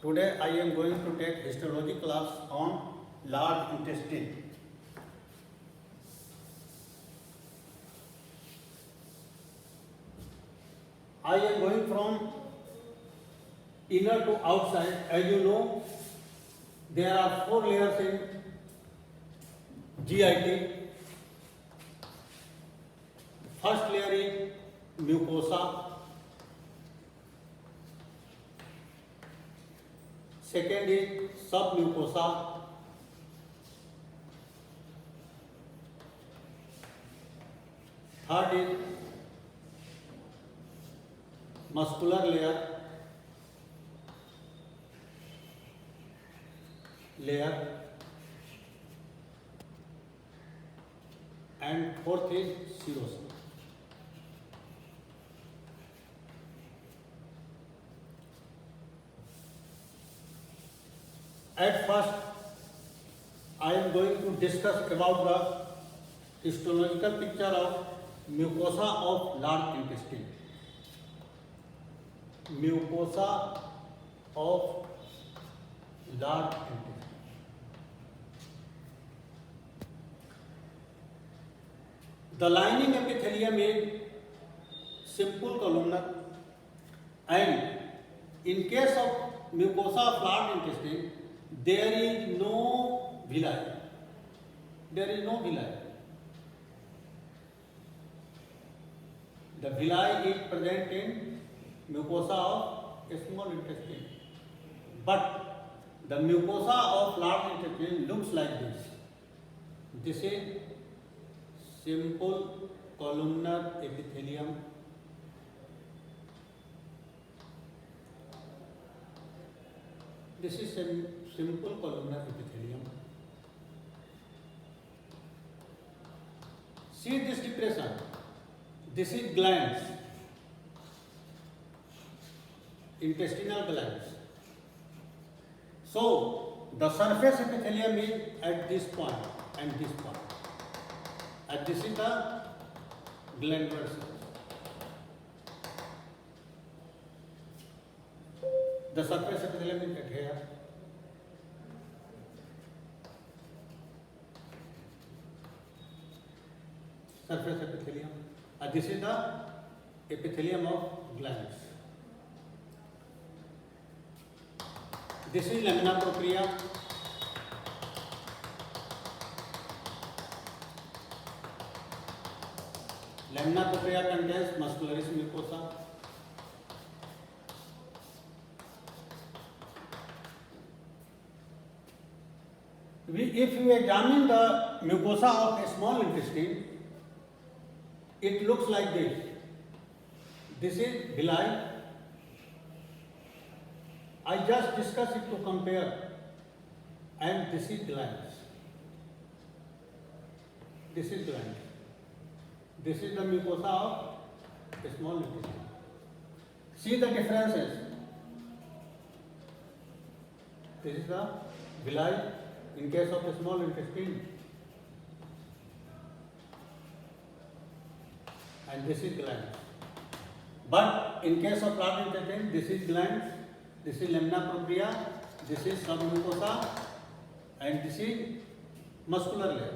Today I am going to take histology class on large intestine. I am going from inner to outside. As you know, there are 4 layers in GIT. First layer is mucosa. Second is submucosa. Third is muscular layer, and fourth is serosa. At first, I am going to discuss about the histological picture of mucosa of large intestine. Mucosa of large intestine. The lining epithelium is simple columnar, and in case of mucosa of large intestine, there is no villi. There is no villi. The villi is present in mucosa of small intestine, but the mucosa of large intestine looks like this. This is simple columnar epithelium. This is simple columnar epithelium. See this depression. This is glands, intestinal glands. So the surface epithelium is at this point and this point. And this is the glandular cells. The surface epithelium is at here. Surface epithelium. And this is the epithelium of glands. This is lamina propria. Lamina propria contains muscularis mucosa. If you examine the mucosa of a small intestine, it looks like this. This is villi. I just discussed it to compare, and this is glands. This is glands. This is the mucosa of a small intestine. See the differences. This is the villi in case of a small intestine, and this is glands. But in case of large intestine, this is glands, this is lamina propria, this is submucosa, and this is muscular layer.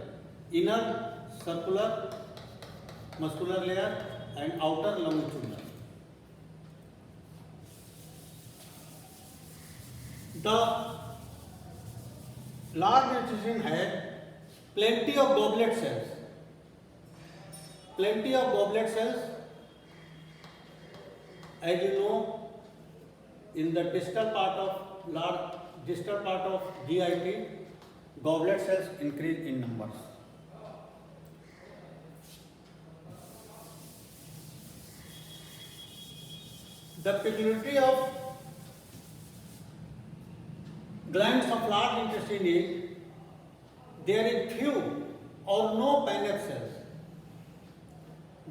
Inner circular muscular layer and outer longitudinal. The large intestine has plenty of goblet cells. Plenty of goblet cells. As you know, in the distal part of GIT, goblet cells increase in numbers. The peculiarity of glands of large intestine is there is few or no Paneth cells.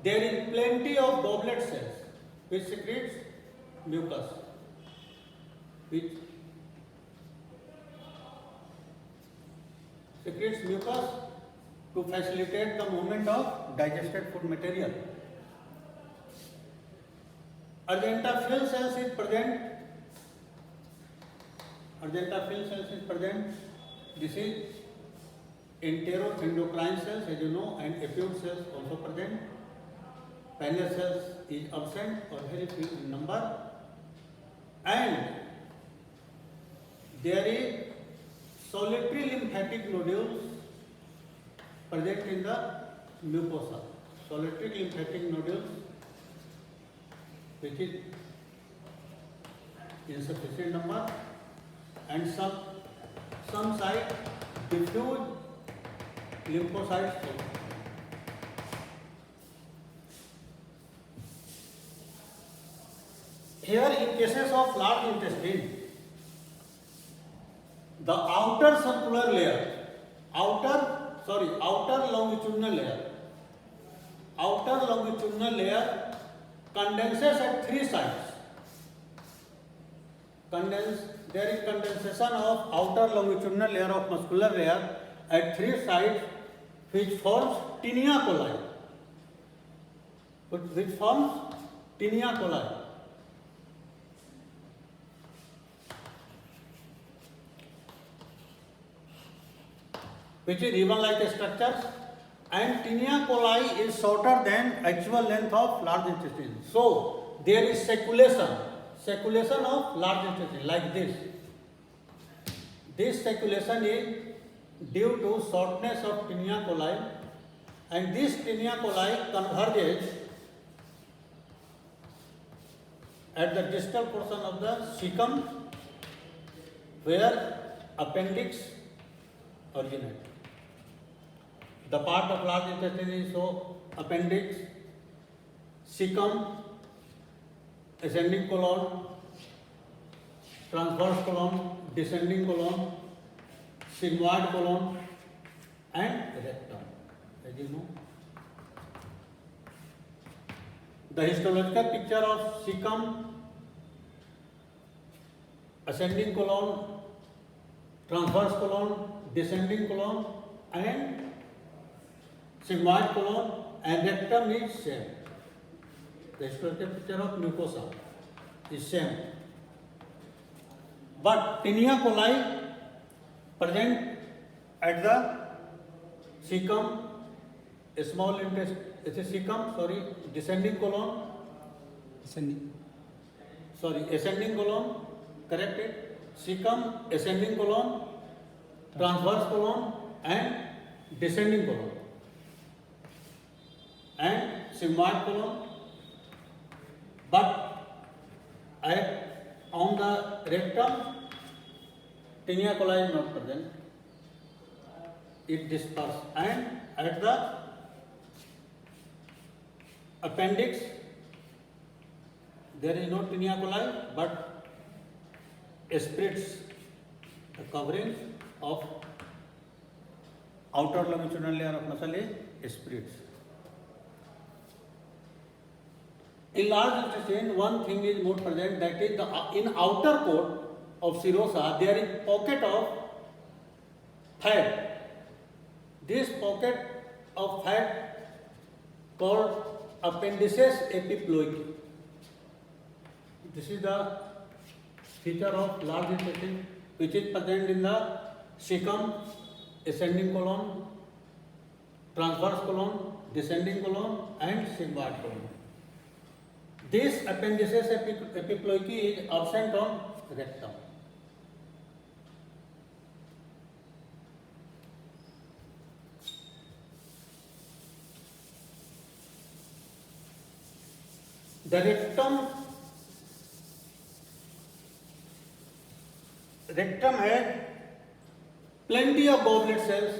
There is plenty of goblet cells which secretes mucus, to facilitate the movement of digested food material. Argenta fill cells is present Argentaphil cells is present. This is enteroendocrine cells, as you know, and acute cells also present. Pineal cells is absent or very few in number, and there is solitary lymphatic nodules present in the mucosa. Solitary lymphatic nodules, which is insufficient number, and some site diffuse lymphocytes also. Here, in cases of large intestine, the outer circular layer, outer longitudinal layer condenses at three sites. There is condensation of outer longitudinal layer of muscular layer at three sites, which forms tinea coli. Which is ribbon-like structures, and tinea coli is shorter than actual length of large intestine. So there is circulation of large intestine like this. This circulation is due to shortness of tinea coli, and this tinea coli converges at the distal portion of the cecum, where appendix originates. The part of large intestine is so appendix, cecum, ascending colon, transverse colon, descending colon, sigmoid colon, and rectum, as you know. The histological picture of cecum, ascending colon, transverse colon, descending colon, and sigmoid colon and rectum is same. The histological picture of mucosa is same. But tinea coli present at the cecum, small intestine, descending colon, ascending colon, corrected, cecum, ascending colon, transverse colon, and descending colon, and sigmoid colon. But on the rectum, tinea coli is not present. It disperses, and at the appendix there is no tinea coli, but spreads the covering of outer longitudinal layer of muscle is spreads. In large intestine, one thing is more present, that is in outer coat of serosa there is pocket of fat. This pocket of fat called appendices epiploidy. This is the feature of large intestine, which is present in the cecum, ascending colon, transverse colon, descending colon, and sigmoid colon. This appendices epiploidy is absent on rectum. The rectum has plenty of goblet cells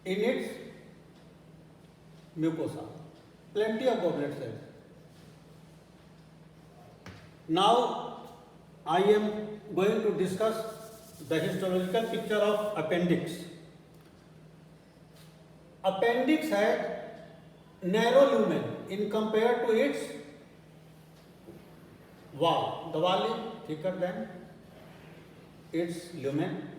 in its mucosa. Plenty of goblet cells. Now I am going to discuss the histological picture of appendix. Appendix has narrow lumen in compared to its wall. The wall is thicker than its lumen.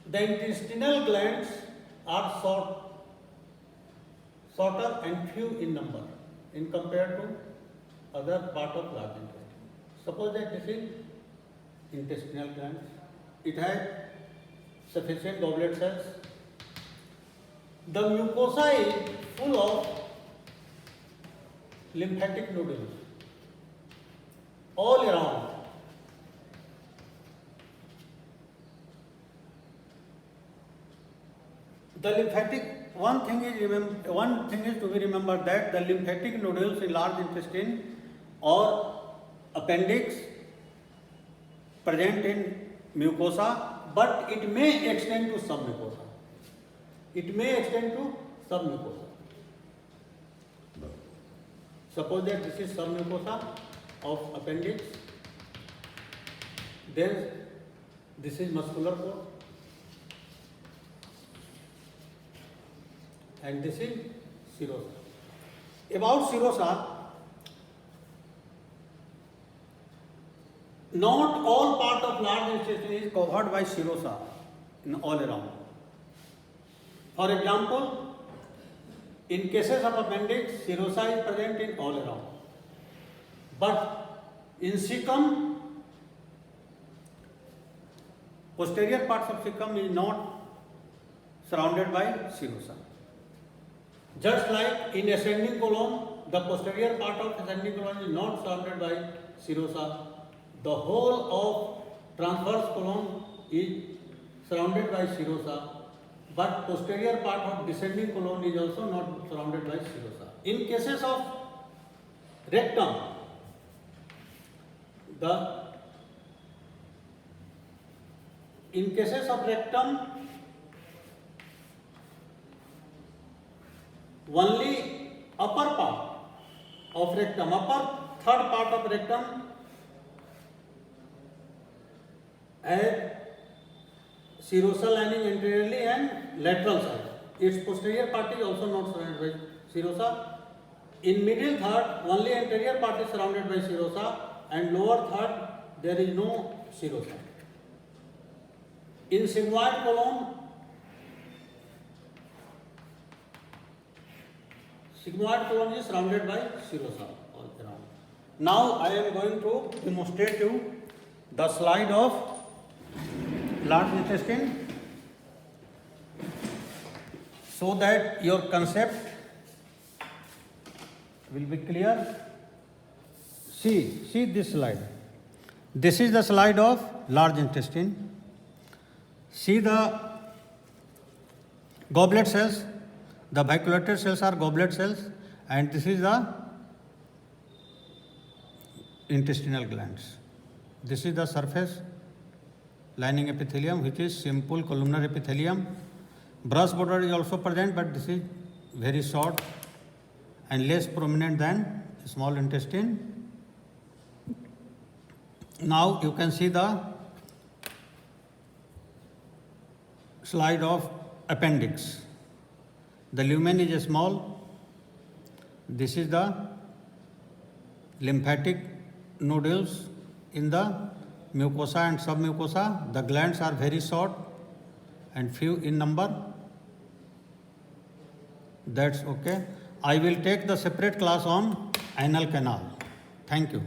The intestinal glands are shorter and few in number in compared to other part of large intestine. Suppose that this is intestinal glands. It has sufficient goblet cells. The mucosa is full of lymphatic nodules all around. The lymphatic, one thing is to be remembered, that the lymphatic nodules in large intestine or appendix present in mucosa, but it may extend to submucosa. It may extend to submucosa. Suppose that this is submucosa of appendix, then this is muscular core, and this is serosa. About serosa, not all part of large intestine is covered by serosa in all around. For example, in cases of appendix, serosa is present in all around. But in cecum, posterior parts of cecum is not surrounded by serosa. Just like in ascending colon, the posterior part of ascending colon is not surrounded by serosa. The whole of transverse colon is surrounded by serosa, but posterior part of descending colon is also not surrounded by serosa. In cases of rectum, only upper part of rectum, upper third part of rectum has serosal lining anteriorly and lateral side. Its posterior part is also not surrounded by serosa. In middle third, only anterior part is surrounded by serosa, and lower third there is no serosa. In sigmoid colon, is surrounded by serosa all around. Now I am going to demonstrate you the slide of large intestine, so that your concept will be clear. See this slide. This is the slide of large intestine. See the goblet cells. The biculated cells are goblet cells, and this is the intestinal glands. This is the surface lining epithelium, which is simple columnar epithelium. Brush border is also present, but this is very short and less prominent than small intestine. Now you can see the slide of appendix. The lumen is small. This is the lymphatic nodules in the mucosa and submucosa. The glands are very short and few in number. That's okay. I will take the separate class on anal canal. Thank you.